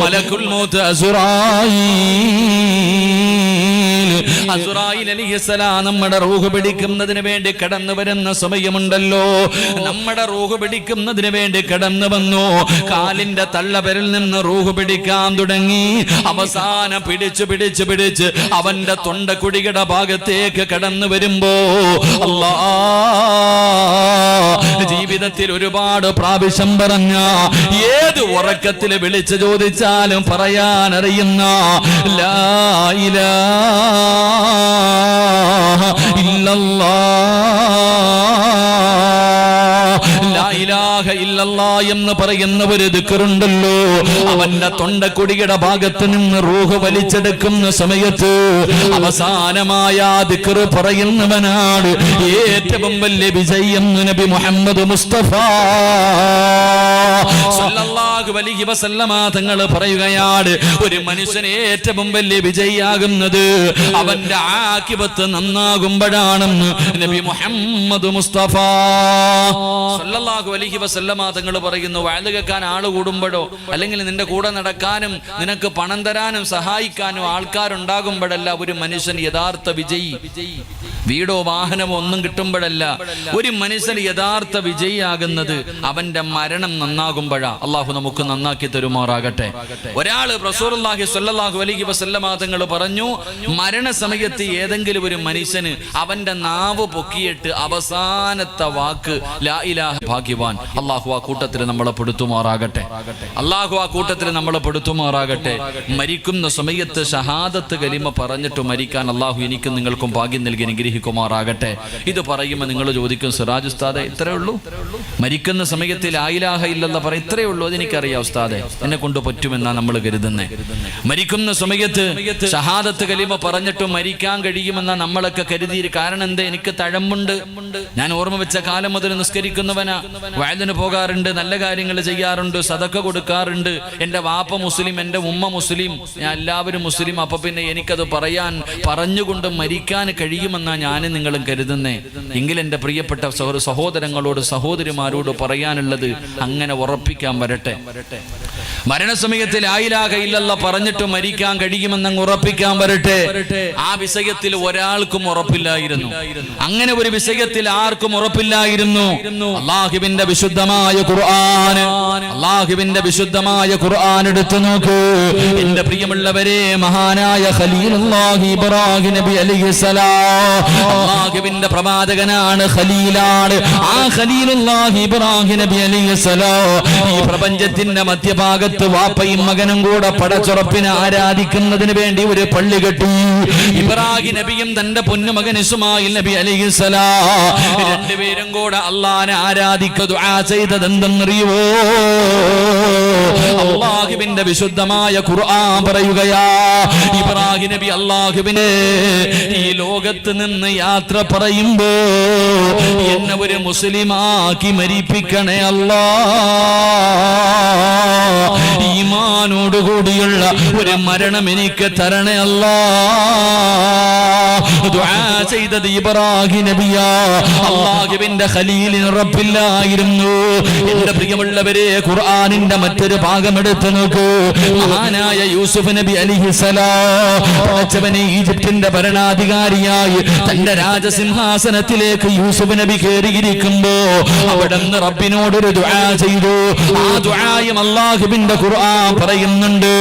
മലക്കുൽ മൗത്ത് അസ്റായീൽ അലൈഹിസ്സലാം നമ്മുടെ റൂഹ് പിടിക്കുന്നതിന് വേണ്ടി കടന്നു വരുന്ന സമയമുണ്ടല്ലോ. നമ്മുടെ റൂഹ് പിടിക്കുന്നതിന് വേണ്ടി കടന്നു വന്നു. കാലിന്റെ തള്ളവിരൽ നിന്ന് റൂഹ് പിടിക്കാൻ തുടങ്ങി. അവസാനം പിടിച്ച് അവന്റെ തൊണ്ടക്കുടിയുടെ ഭാഗത്തേക്ക് കടന്നു വരുമ്പോ ജീവിതത്തിൽ ഒരുപാട് പ്രാവശ്യം പറഞ്ഞ ഏത് ഉറക്കത്തിൽ വിളിച്ചു ചോദിച്ചാലും പറയാൻ അറിയുന്ന ലാ ഇലാഹ ഇല്ലല്ലാഹ് എന്ന് പറയുന്ന ഒരു ദിക്റുണ്ടല്ലോ, അവന്റെ തൊണ്ടക്കുടിയുടെ ഭാഗത്ത് നിന്ന് റൂഹ് വലിച്ചെടുക്കുന്ന സമയത്ത് അവസാനമായ ദിക്ർ പറയുന്നവനാണ് ഏറ്റവും വലിയ വിജയം. നബി മുഹമ്മദ് മുസ്തഫ സല്ലല്ലാഹു അലൈഹി വസല്ലമ തങ്ങൾ പറയുകയാണ്, ഒരു മനുഷ്യന് ഏറ്റവും വലിയ വിജയിയാകുന്നത് അവന്റെ ആഖിബത്ത് നന്നാകുമ്പോഴാണെന്ന് നബി മുഹമ്മദ് മുസ്തഫ സല്ലല്ലാഹു അലൈഹി വസല്ലമ തങ്ങൾ പറയുന്നു. വഅദ് കേൾക്കാൻ ആള് കൂടുമ്പോഴോ അല്ലെങ്കിൽ നിന്റെ കൂടെ നടക്കാനും നിനക്ക് പണം തരാനും സഹായിക്കാനും ആൾക്കാരുണ്ടാകുമ്പോഴല്ല ഒരു മനുഷ്യൻ യഥാർത്ഥ വിജയി. വീടോ വാഹനമോ ഒന്നും കിട്ടുമ്പോഴല്ല ഒരു മനുഷ്യൻ യഥാർത്ഥ വിജയിയാകുന്നത് അവന്റെ മരണം നന്നാകുമ്പോഴാ. അള്ളാഹു നമുക്ക് നന്നാക്കി തരുമാറാകട്ടെ. ഒരാള് റസൂലുള്ളാഹി സ്വല്ലല്ലാഹു അലൈഹി വസല്ലമ തങ്ങൾ പറഞ്ഞു, മരണസമയത്ത് ഏതെങ്കിലും ഒരു മനുഷ്യന് അവന്റെ നാവ് പൊക്കിയിട്ട് അവസാനത്തെ വാക്ക് ലാ ഇലാഹ, ഭാഗ്യവാൻ. അള്ളാഹു ആ കൂട്ടത്തിൽ നമ്മളെ പെടുത്തുമാറാകട്ടെ. മരിക്കുന്ന സമയത്ത് ഷഹാദത്ത് കലിമ പറഞ്ഞിട്ട് മരിക്കാൻ അള്ളാഹു എനിക്കും നിങ്ങൾക്കും ഭാഗ്യം നൽകി അനുഗ്രഹിക്കുമാറാകട്ടെ. ഇത് പറയുമ്പോൾ നിങ്ങൾ ചോദിക്കും, സിറാജ് ഉസ്താദെ ഇത്രയേ ഉള്ളൂ? മരിക്കുന്ന സമയത്ത് ലാ ഇലാഹ ഇല്ലല്ലാഹ് പറയും, ഇത്രയേ ഉള്ളൂ? അതെനിക്കറിയാം ഉസ്താദെ, എന്നെ കൊണ്ട് പറ്റുമെന്നാ നമ്മൾ കരുതുന്നേ. മരിക്കുന്ന സമയത്ത് ഷഹാദത്ത് കലിമ പറഞ്ഞിട്ട് മരിക്കാൻ കഴിയുമെന്നാ നമ്മളൊക്കെ കരുതി. കാരണം എന്താ? എനിക്ക് തഴമ്പുണ്ട്. ഞാൻ ഓർമ്മ വെച്ച കാലം മുതൽ നിസ്കരിക്കുന്നവനാ, വഅദിന് പോകാറുണ്ട്, നല്ല കാര്യങ്ങൾ ചെയ്യാറുണ്ട്, സദക്ക കൊടുക്കാറുണ്ട്. എൻ്റെ വാപ്പ മുസ്ലിം, എൻ്റെ ഉമ്മ മുസ്ലിം, ഞാൻ എല്ലാവരും മുസ്ലിം. അപ്പൊ പിന്നെ എനിക്കത് പറഞ്ഞുകൊണ്ട് മരിക്കാൻ കഴിയുമെന്നാ ഞാനും നിങ്ങളും കരുതുന്നേ. എങ്കിൽ എൻ്റെ പ്രിയപ്പെട്ട സഹോദരങ്ങളോട് സഹോദരിമാരോട് പറയാനുള്ളത്, അങ്ങനെ ഉറപ്പിക്കാൻ വരട്ടെ. മരണസമയത്തിൽ ലാ ഇലാഹ ഇല്ലല്ലാഹ് പറഞ്ഞിട്ട് മരിക്കാൻ കഴിയുമെന്നങ്ങ് ഉറപ്പിക്കാൻ വരട്ടെ. ആ വിഷയത്തിൽ ഒരാൾക്കും ഉറപ്പില്ലായിരുന്നു. അങ്ങനെ ഒരു വിഷയത്തിൽ ആർക്കും ഉറപ്പില്ലായിരുന്നു. അല്ലാഹുവിന്റെ വിശുദ്ധമായ ഖുർആൻ എടുത്തു നോക്കൂ എന്റെ പ്രിയമുള്ളവരെ. മഹാനായ ഖലീലുല്ലാഹി ഇബ്രാഹിം നബി അലൈഹിസ്സലാം അല്ലാഹുവിന്റെ പ്രവാചകനാണ്, ഖലീലാണ്. ആ ഖലീലുല്ലാഹി ഇബ്രാഹിം നബി അലൈഹിസ്സലാം ഈ പ്രപഞ്ചത്തിന്റെ മധ്യഭാഗത്ത് വാപ്പയും മകനും കൂടെ പടച്ചുറപ്പിനെ ആരാധിക്കുന്നതിന് വേണ്ടി ഒരു പള്ളി കെട്ടി. ഇബ്രാഹിം നബിയും തന്റെ പൊന്നുമകൻ ഇസ്മായിൽ നബി അലൈഹിസ്സലാം രണ്ടുപേരും കൂടെ അല്ലാഹുവിനെ ആരാധിക്കുക ദുആ ചെയ്തത് എന്തെന്നറിയോ? അല്ലാഹുവിന്റെ വിശുദ്ധമായ ഖുർആൻ പറയുകയാ, ഇബ്രാഹിം നബി അല്ലാഹുവിനെ ഈ ലോകത്ത് നിന്ന് യാത്ര പറയുമ്പോ എന്നെ ഒരു മുസ്ലിമാക്കി മരിപ്പിക്കണേ അല്ലാഹ്. ഈമാനോടുകൂടിയുള്ള ഒരു മരണം എനിക്ക് തരണേ അല്ലാഹ്. ദുആ ചെയ്തത് ഇബ്രാഹിം നബിയാ. അല്ലാഹുവിന്റെ ഖലീലിന് റബ്ബില്ലായിരുന്നു. എന്റെ പ്രിയമുള്ളവരെ, ഖുർആനിന്റെ മറ്റൊരു ഭാഗം എടുത്തു നോക്കൂ. മഹാനായ യൂസുഫ് നബി അലൈഹിസ്സലാം പടച്ചവനെ ഈജിപ്തിന്റെ ഭരണാധികാരിയായി തന്റെ രാജസിംഹാസനത്തിലേക്ക് യൂസുഫ് നബി കയറിയിരിക്കുമ്പോ അവിടുന്ന് റബ്ബിനോടൊരു ദുആ ചെയ്തു. ആ ദുആയും അല്ലാഹുവിന്റെ ഖുർആൻ പറയുന്നുണ്ട്,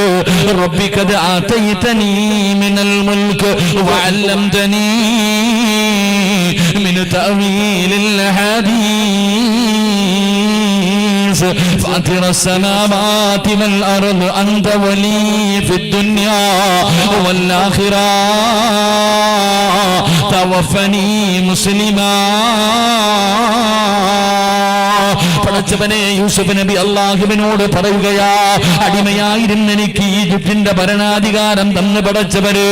റബ്ബി ഖദ് ആതൈതനീ മിനൽ മുൽക്ക് വഅല്ലംതനീ മിൻ തഅവീലിൽ ഹദീസ് ഫാതിറ السماوات والأرض أنت ولي في الدنيا والآخرة توفني مسلما. പടച്ചവനെ യൂസുഫ് നബി അല്ലാഹുവിനോട് പറയുകയാ, അടിമയായിരുന്ന എനിക്ക് ഈജിപ്തിന്റെ ഭരണാധികാരം തന്നു പടച്ചവര്,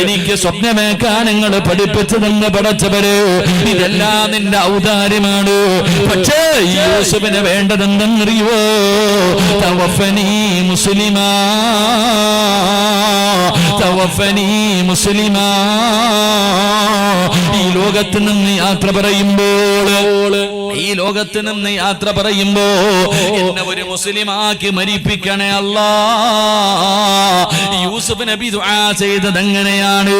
എനിക്ക് സ്വപ്നമേക്കാൻ നിങ്ങൾ പഠിപ്പിച്ചു തന്നു പടച്ചവര്, ഇതെല്ലാം നിന്റെ ഔദാര്യമാണ്. പക്ഷേ യൂസുഫിന് വേണ്ടതെന്തെന്നറിയോ? തവഫനി മുസ്ലിമാ, തവഫനി മുസ്ലിമാ. ഈ ലോകത്ത് നിന്ന് യാത്ര പറയുമ്പോൾ ഈ ലോകത്ത് നിന്ന് യാത്ര പറയുമ്പോ എന്നെ ഒരു മുസ്ലിമാക്കി മരിപ്പിക്കണേ അല്ലാ. യൂസുഫ് നബി ദുആ ചെയ്തത് എങ്ങനെയാണ്?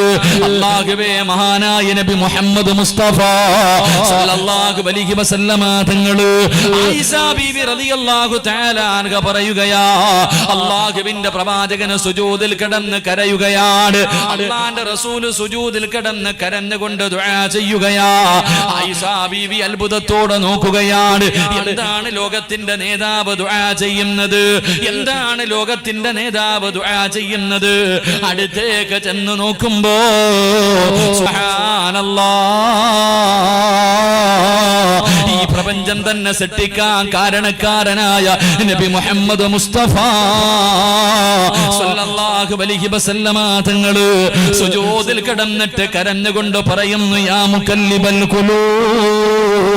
അല്ലാഹുവേ, മഹാനായ നബി മുഹമ്മദ് മുസ്തഫ സല്ലല്ലാഹു അലൈഹി വസല്ലമ തങ്ങള് ആയിഷ ബീവി റളിയല്ലാഹു തആല അൻഹ പറയുകയാ, അല്ലാഹുവിന്റെ പ്രവാചകൻ സുജൂദിൽ കിടന്ന് കരയുകയാണ്. അല്ലാഹുവിന്റെ റസൂൽ സുജൂദിൽ കിടന്ന് കരഞ്ഞുകൊണ്ട് ദുആ ചെയ്യുകയാ. ആയിഷ ബീവി അത്ഭുതത്തോടെ നോക്കുകയാണ്. എന്താണ് ലോകത്തിന്റെ നേതാവ് ദുആ ചെയ്യുന്നത്? എന്താണ് ലോകത്തിന്റെ നേതാവ് ദുആ ചെയ്യുന്നത്? അടുത്തേക്ക് ചെന്ന് നോക്കുമ്പോ സുബ്ഹാനല്ലാഹ്, ഈ പ്രപഞ്ചം തന്നെ സൃഷ്ടിക്കാൻ കാരണക്കാരനായ നബി മുഹമ്മദ് മുസ്തഫ സല്ലല്ലാഹു അലൈഹി വസല്ലമ തങ്ങള് സുജൂദിൽ കിടന്നിട്ട് കരഞ്ഞുകൊണ്ട് പറയുന്നു, യാ മുകല്ലിബൽ ഖുലൂബ്,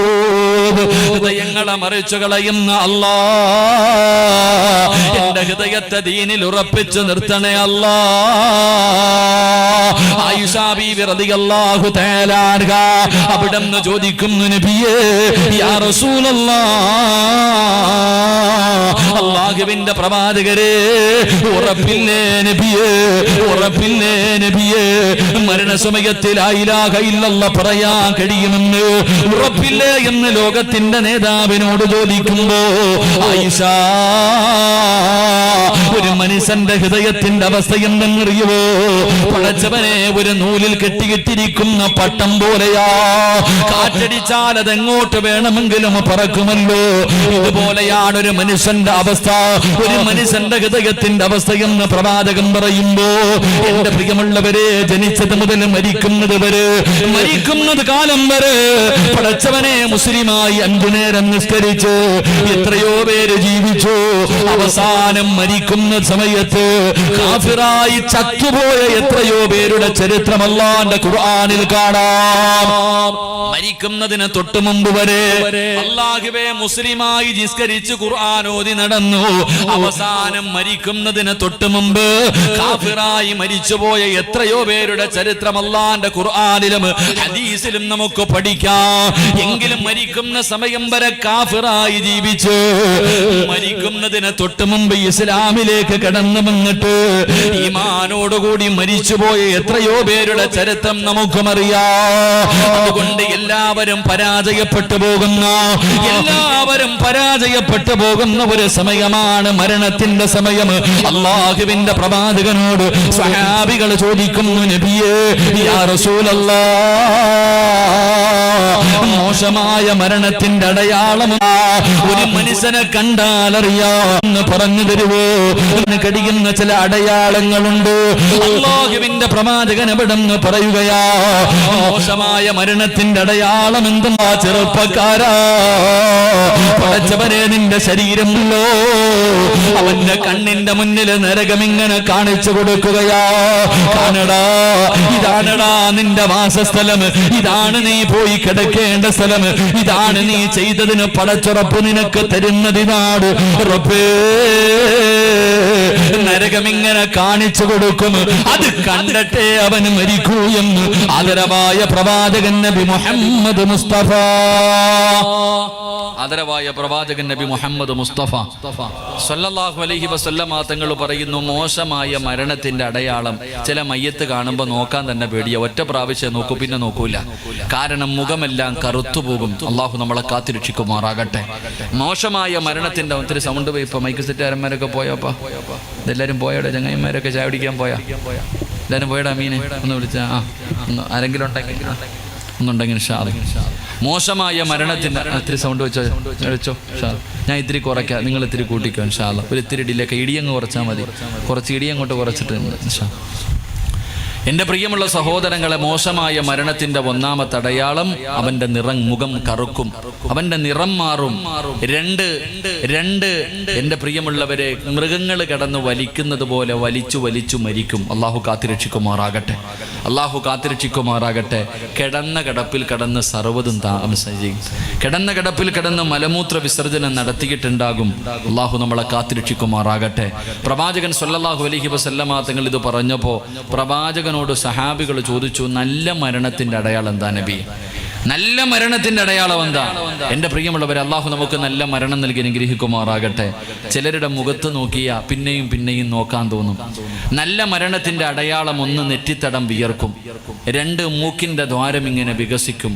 ഹൃദയങ്ങളെ മറിച്ചു കളയുന്ന അല്ലാഹ്, എന്റെ ഹൃദയത്തെ ദീനിൽ ഉറപ്പിച്ചു നിർത്തണേ അല്ലാഹ്. ആയിഷ ബീവി റളിയല്ലാഹു തആല അൻഹ അവിടുന്ന് ചോദിക്കുന്നു, നബിയേ, യാ റസൂലല്ലാഹ്, അല്ലാഹുവിന്റെ പ്രവാചകരെ, ഉറപ്പില്ലേ നബിയേ, ഉറപ്പില്ലേ നബിയേ, മരണസമയത്തിൽ ലാ ഇലാഹ ഇല്ലല്ലാഹ് പറയാൻ കഴിയുമെന്ന് ഉറപ്പില്ലേ എന്ന് ലോകത്തിന്റെ നേതാവിനോട് ചോദിക്കുമ്പോ ആയിഷ, ഒരു മനുഷ്യന്റെ ഹൃദയത്തിന്റെ അവസ്ഥ എന്തെന്നറിയുവോ? പടച്ചവനെ, ഒരു നൂലിൽ കെട്ടിയിട്ടിരിക്കുന്ന പട്ടം പോലെയാ. കാറ്റടിച്ചാൽ അതെങ്ങോട്ട് വേണമെങ്കിലും പറക്കുമല്ലോ. ഇതുപോലെയാണ് ഒരു മനുഷ്യന്റെ അവസ്ഥ, ഒരു മനുഷ്യന്റെ ഹൃദയത്തിന്റെ അവസ്ഥ എന്ന് പ്രവാചകൻ പറയുമ്പോ, എന്റെ പ്രിയമുള്ളവരെ, ജനിച്ചത് മുതൽ മരിക്കുന്നത് വരെ, മരിക്കുന്നത് കാലം വരെ പടച്ചവനെ മുസ്ലിമായി 5 നേരം നിസ്കരിച്ച് എത്രയോ പേര് ജീവിച്ചു. അവസാനം മരിക്കുന്ന സമയത്ത് കാഫിറായി ചത്തുപോയ എത്രയോ പേരുടെ ചരിത്രം അല്ലാഹുവിന്റെ ഖുർആനിൽ കാണാം. മരിക്കുന്നതിന് തൊട്ട് മുമ്പ് വരെ അല്ലാഹുവേ മുസ്ലിമായി നിസ്കരിച്ച് ഖുർആൻ ഓതി നടന്നു. അവസാനം മരിക്കുന്നതിന് തൊട്ട് മുമ്പ് കാഫിറായി മരിച്ചുപോയ എത്രയോ പേരുടെ ചരിത്രം അല്ലാഹുവിന്റെ ഖുർആനിലും ഹദീസിലും നമുക്ക് പഠിക്കാം. എങ്കിലും മരിക്കുന്ന സമയം വരെ കാഫിറായി ജീവിച്ച് മരിക്കുന്നതിന് തൊട്ട് മുമ്പ് ഇസ്ലാമിലേക്ക് കടന്നു വന്നിട്ട് ഈമാനോടുകൂടി മരിച്ചുപോയ എത്രയോ പേരുടെ ചരിത്രം നമുക്കും അറിയാം. അതുകൊണ്ട് എല്ലാവരും പരാജയപ്പെട്ടു പോകുന്ന ഒരു സമയമാണ് മരണത്തിന്റെ സമയം. അല്ലാഹുവിന്റെ പ്രവാചകനോട് സ്വഹാബികൾ ചോദിക്കുന്നു, നബിയേ, യാ റസൂലല്ലാഹ്, മോശമായ മരണത്തിന്റെ അടയാളം ഒരു മനുഷ്യനെ കണ്ടാലറിയാന്ന് പറഞ്ഞു തരുവോ? കഴിയുന്ന ചില അടയാളങ്ങളുണ്ട്. അല്ലാഹുവിന്റെ പ്രവാചകൻ എവിടെന്ന് പറയുകയാ, മോശമായ മരണത്തിന്റെ അടയാളം എന്തെന്നാ? ചെറുപ്പക്കാരാ, പടച്ചവനെ, നിന്റെ ശരീരമല്ലോ അവന്റെ കണ്ണിന്റെ മുന്നിൽ നരകം ഇങ്ങനെ കാണിച്ചു കൊടുക്കുകയാ. കാണടാ, ഇതാണടാ നിന്റെ വാസസ്ഥലം, ഇതാണ് നീ പോയി കിടക്കേണ്ട സ്ഥലം, ഇതാണ് നീ ചെയ്തതിന് പടച്ചുറപ്പ് നിനക്ക് തരുന്നതിനാട്. റബ്ബേ, നരകമിങ്ങനെ കാണിച്ചു കൊടുക്കും. അത് കണ്ടിട്ടേ അവൻ മരിക്കൂ എന്ന് ആദരവായ പ്രവാചകൻ നബി മുഹമ്മദ് മുസ്തഫ, ആദരവായ പ്രവാചകൻ നബി മുഹമ്മദ് മുസ്തഫ സല്ലല്ലാഹു അലൈഹി വസല്ലമ തങ്ങൾ പറയുന്നു, മോശമായ മരണത്തിന്റെ അടയാളം ചില മയ്യത്ത് കാണുമ്പോൾ നോക്കാൻ തന്നെ പേടിയ. ഒറ്റ പ്രാവശ്യം നോക്കൂ, പിന്നെ നോക്കൂല. കാരണം മുഖമെല്ലാം കറുത്തുപോകും. അള്ളാഹു നമ്മളെ കാത്തിരക്ഷിക്കുമാറാകട്ടെ. മോശമായ മരണത്തിന്റെ ഒത്തിരി സൗണ്ട് പോയി. ഇപ്പൊ മൈക്ക് സെറ്റുകാരന്മാരൊക്കെ പോയോപ്പാ, ഇതെല്ലാരും പോയോടെ? ചങ്ങായിമാരൊക്കെ ചായ പിടിക്കാൻ പോയാ? എല്ലാരും പോയടാ? മീനെ ഒന്ന് വിളിച്ച ആരെങ്കിലും ഒന്നുണ്ടെങ്കിൽ മോശമായ മരണത്തിന്റെ ഇത്തിരി സൗണ്ട് വെച്ചോ ഞാൻ ഇത്തിരി കുറയ്ക്കാം, നിങ്ങൾ ഇത്തിരി കൂട്ടിക്കോ ഇൻഷാ അല്ലാഹ്. ഒരു ഇത്തിരി ഡിലേക്ക് ഇടിയങ്ങ് കുറച്ചാൽ മതി. കുറച്ച് ഇടിയങ്ങോട്ട് കുറച്ചിട്ട് ഇൻഷാ. എന്റെ പ്രിയമുള്ള സഹോദരങ്ങളെ, മോശമായ മരണത്തിന്റെ ഒന്നാമത്തെ അടയാളം അവന്റെ മുഖം കറുക്കും, അവന്റെ നിറം മാറും. രണ്ട് എന്റെ പ്രിയമുള്ളവരെ, മൃഗങ്ങൾ കിടന്ന് വലിക്കുന്നത് പോലെ വലിച്ചു വലിച്ചു മരിക്കും. അള്ളാഹു കാത്തിരക്ഷിക്കുമാറാകട്ടെ, അള്ളാഹു കാത്തിരക്ഷിക്കുമാറാകട്ടെ. കിടന്ന കിടപ്പിൽ കിടന്ന് സർവ്വതും താമസിക്കും. കിടന്ന കിടപ്പിൽ കിടന്ന് മലമൂത്ര വിസർജനം നടത്തിയിട്ടുണ്ടാകും. അള്ളാഹു നമ്മളെ കാത്തിരക്ഷിക്കുമാറാകട്ടെ. പ്രവാചകൻ സല്ലല്ലാഹു അലൈഹി വസല്ലമ തങ്ങൾ ഇത് പറഞ്ഞപ്പോൾ പ്രവാചകനോട് സഹാബികൾ ചോദിച്ചു, നല്ല മരണത്തിന്റെ അടയാളം എന്താ നബി? നല്ല മരണത്തിന്റെ അടയാളം എന്താ? എൻ്റെ പ്രിയമുള്ളവർ, അള്ളാഹു നമുക്ക് നല്ല മരണം നൽകി അനുഗ്രഹിക്കുമാറാകട്ടെ. ചിലരുടെ മുഖത്ത് നോക്കിയാൽ പിന്നെയും പിന്നെയും നോക്കാൻ തോന്നും. നല്ല മരണത്തിന്റെ അടയാളം: 1, നെറ്റിത്തടം വിയർക്കും. 2, മൂക്കിന്റെ ദ്വാരം ഇങ്ങനെ വികസിക്കും.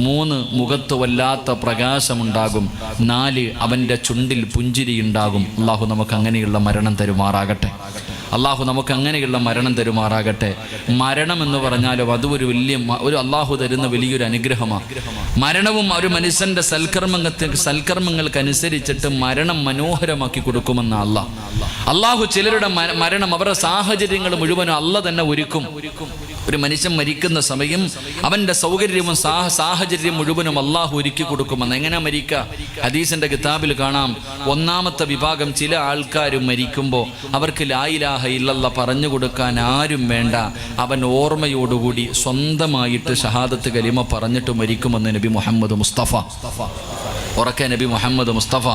3, മുഖത്ത് വല്ലാത്ത പ്രകാശമുണ്ടാകും. 4, അവൻ്റെ ചുണ്ടിൽ പുഞ്ചിരിയുണ്ടാകും. അള്ളാഹു നമുക്ക് അങ്ങനെയുള്ള മരണം തരുമാറാകട്ടെ. അള്ളാഹു നമുക്ക് അങ്ങനെയുള്ള മരണം തരുമാറാകട്ടെ. മരണം എന്ന് പറഞ്ഞാലും അത് ഒരു അള്ളാഹു തരുന്ന വലിയൊരു അനുഗ്രഹമാണ്. മരണവും ഒരു മനുഷ്യൻ്റെ സൽക്കർമ്മങ്ങൾക്കനുസരിച്ചിട്ട് മരണം മനോഹരമാക്കി കൊടുക്കുമെന്ന അള്ളാഹു ചിലരുടെ മരണം അവരുടെ സാഹചര്യങ്ങൾ മുഴുവനും അല്ല തന്നെ ഒരുക്കും. ഒരു മനുഷ്യൻ മരിക്കുന്ന സമയം അവൻ്റെ സൗകര്യവും സാഹചര്യം മുഴുവനും അള്ളാഹു ഒരുക്കി കൊടുക്കുമെന്ന്. എങ്ങനെ മരിക്കുക? ഹദീസിൻ്റെ കിതാബിൽ കാണാം. 1-ാമത്തെ വിഭാഗം, ചില ആൾക്കാർ മരിക്കുമ്പോൾ അവർക്ക് ലാ ഇലാഹ ഇല്ലല്ലാഹ് പറഞ്ഞു കൊടുക്കാൻ ആരും വേണ്ട. അവൻ ഓർമ്മയോടുകൂടി സ്വന്തമായിട്ട് ഷഹാദത്ത് കലിമ പറഞ്ഞിട്ട് മരിക്കുമെന്ന് നബി മുഹമ്മദ് മുസ്തഫ. ഉറക്കെ നബി മുഹമ്മദ് മുസ്തഫ.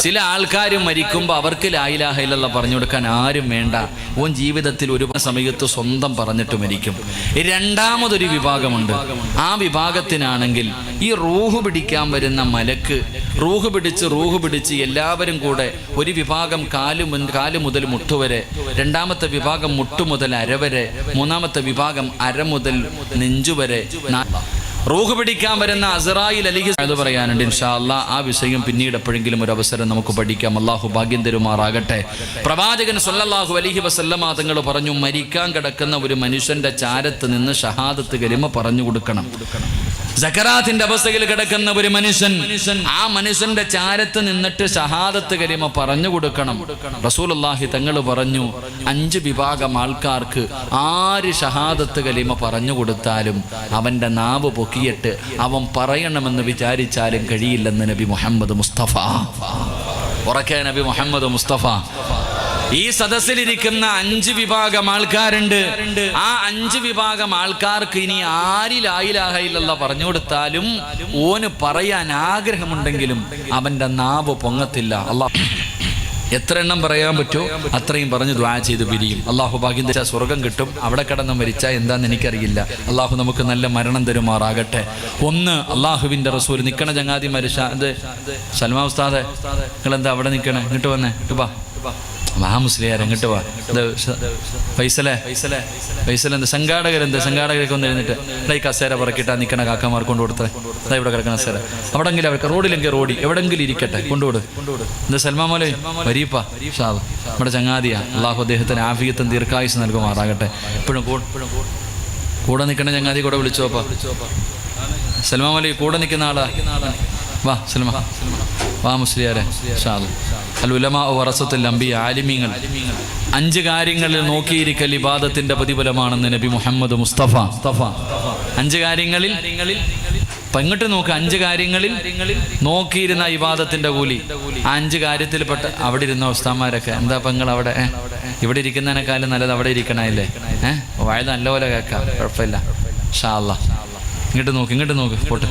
ചില ആൾക്കാർ മരിക്കുമ്പോൾ അവർക്ക് ലാ ഇലാഹ ഇല്ലല്ലാഹ് പറഞ്ഞു കൊടുക്കാൻ ആരും വേണ്ട. ഓൻ ജീവിതത്തിൽ ഒരു സമയത്ത് സ്വന്തം പറഞ്ഞിട്ട് മരിക്കും. 2-ാമതൊരു വിഭാഗമുണ്ട്. ആ വിഭാഗത്തിനാണെങ്കിൽ ഈ റൂഹ് പിടിക്കാൻ വരുന്ന മലക്ക് റൂഹ് പിടിച്ച് എല്ലാവരും കൂടെ ഒരു വിഭാഗം കാല് മുതൽ മുട്ടുവരെ, 2-ാമത്തെ വിഭാഗം മുട്ടു മുതൽ അരവരെ, 3-ാമത്തെ വിഭാഗം അര മുതൽ നെഞ്ചുവരെ റൂഹ് പിടിക്കാൻ വരുന്ന അസ്റായിൽ അലിഹി അത് പറയാനുണ്ട്. ഇൻഷാ അല്ലാഹ് ആ വിഷയം പിന്നീട് എപ്പോഴെങ്കിലും ഒരു അവസരം നമുക്ക് പഠിക്കാം. അള്ളാഹു ഭാഗ്യം തരുമാറാകട്ടെ. പ്രവാചകൻ സ്വല്ലല്ലാഹു അലൈഹി വസല്ലമ തങ്ങൾ പറഞ്ഞു, മരിക്കാൻ കിടക്കുന്ന ഒരു മനുഷ്യന്റെ ചാരത്ത് നിന്ന് ഷഹാദത്ത് കലിമ പറഞ്ഞു കൊടുക്കണം. സക്കറാത്തിന്റെ അവസ്ഥയിൽ കിടക്കുന്ന ഒരു മനുഷ്യൻ, ആ മനുഷ്യന്റെ ചാരത്ത് നിന്നിട്ട് ഷഹാദത്ത് കലിമ പറഞ്ഞു കൊടുക്കണം. റസൂലുള്ളാഹി തങ്ങൾ പറഞ്ഞു, 5 വിഭാഗം ആൾക്കാർക്ക് ആര് ഷഹാദത്ത് കലിമ പറഞ്ഞു കൊടുത്താലും അവന്റെ നാവ് പൊക്കിയിട്ട് അവൻ പറയണമെന്ന് വിചാരിച്ചാലും കഴിയില്ലെന്ന് നബി മുഹമ്മദ് മുസ്തഫ. ഉറക്കെ നബി മുഹമ്മദ് മുസ്തഫ. ഈ സദസ്സിലിരിക്കുന്ന 5 വിഭാഗം ആൾക്കാരുണ്ട്. ആ 5 വിഭാഗം ആൾക്കാർക്ക് ഇനി ആര് ലാ ഇലാഹ ഇല്ലല്ലാഹ് പറഞ്ഞു കൊടുത്താലും ഓന് പറയാൻ ആഗ്രഹമുണ്ടെങ്കിലും അവന്റെ നാവ് പൊങ്ങത്തില്ല. അല്ലാഹ് എത്ര എണ്ണം പറയാൻ പറ്റുമോ അത്രയും പറഞ്ഞ് ദുആ ചെയ്ത് പിരിയും. അള്ളാഹു ഭാഗ്യം തരാ സ്വർഗം കിട്ടും. അവിടെ കിടന്ന് മരിച്ചാൽ എന്താന്ന് എനിക്കറിയില്ല. അള്ളാഹു നമുക്ക് നല്ല മരണം തരുമാറാകട്ടെ. 1, അള്ളാഹുവിൻ്റെ റസൂൽ. നിൽക്കണ ചങ്ങാതി സൽമാ ഉസ്താദെ, നിങ്ങളെന്താ അവിടെ നിൽക്കണേ? ഇങ്ങോട്ട് വന്നേ, മുസ്ലിയാർ ഇങ്ങോട്ട് വാ. ഫൈസലെ എന്താ സംഘാടകരൊക്കെ ഒന്ന് എഴുന്നിട്ട് ഈ കസേര പറക്കിട്ടാ നിൽക്കണ കാക്കമാർ കൊണ്ടുകൊടുത്തേ. ഇവിടെ കിടക്കണ കസേര അവിടെങ്കിലും അവർക്ക് റോഡിലെങ്കിൽ എവിടെങ്കിലും ഇരിക്കട്ടെ, കൊണ്ടുകൊടു. എന്താ സൽമാമോലെ വരീപ്പാ നമ്മുടെ ചങ്ങാതിയാ. അള്ളാഹു അദ്ദേഹത്തിന് ആഫിയത്തും ദീർഘായുസ് നൽകുമാറാകട്ടെ. എപ്പോഴും കൂടെ നിൽക്കണ ചങ്ങാതി കൂടെ വിളിച്ചോപ്പാ. സൽമാമോലെ കൂടെ നിൽക്കുന്ന ആളാ. വാ സൽമാ, വാ മുസ്ലിയാരെ. അൽ ഉലമാ വറസത്തുൽ അംബിയ, ആലിമീങ്ങൾ. 5 കാര്യങ്ങളിൽ നോക്കിയിരിക്കൽ ഇബാദത്തിന്റെ പ്രതിഫലമാണെന്ന് നബി മുഹമ്മദ് മുസ്തഫ. 5 കാര്യങ്ങളിൽ ഇങ്ങോട്ട് നോക്ക്. 5 കാര്യങ്ങളിൽ നോക്കിയിരുന്ന ഇബാദത്തിന്റെ കൂലി. 5 കാര്യത്തിൽപ്പെട്ട അവിടെ ഇരുന്ന ഉസ്താമാരൊക്കെ എന്താ പെങ്ങൾ അവിടെ ഇവിടെ ഇരിക്കുന്നതിനേക്കാളും നല്ലത് അവിടെ ഇരിക്കണല്ലേ. വായ നല്ലപോലെ കേൾക്കാം, കുഴപ്പമില്ല. ഇൻഷാ അല്ലാഹ്. ഇങ്ങോട്ട് നോക്ക് പോട്ടെ.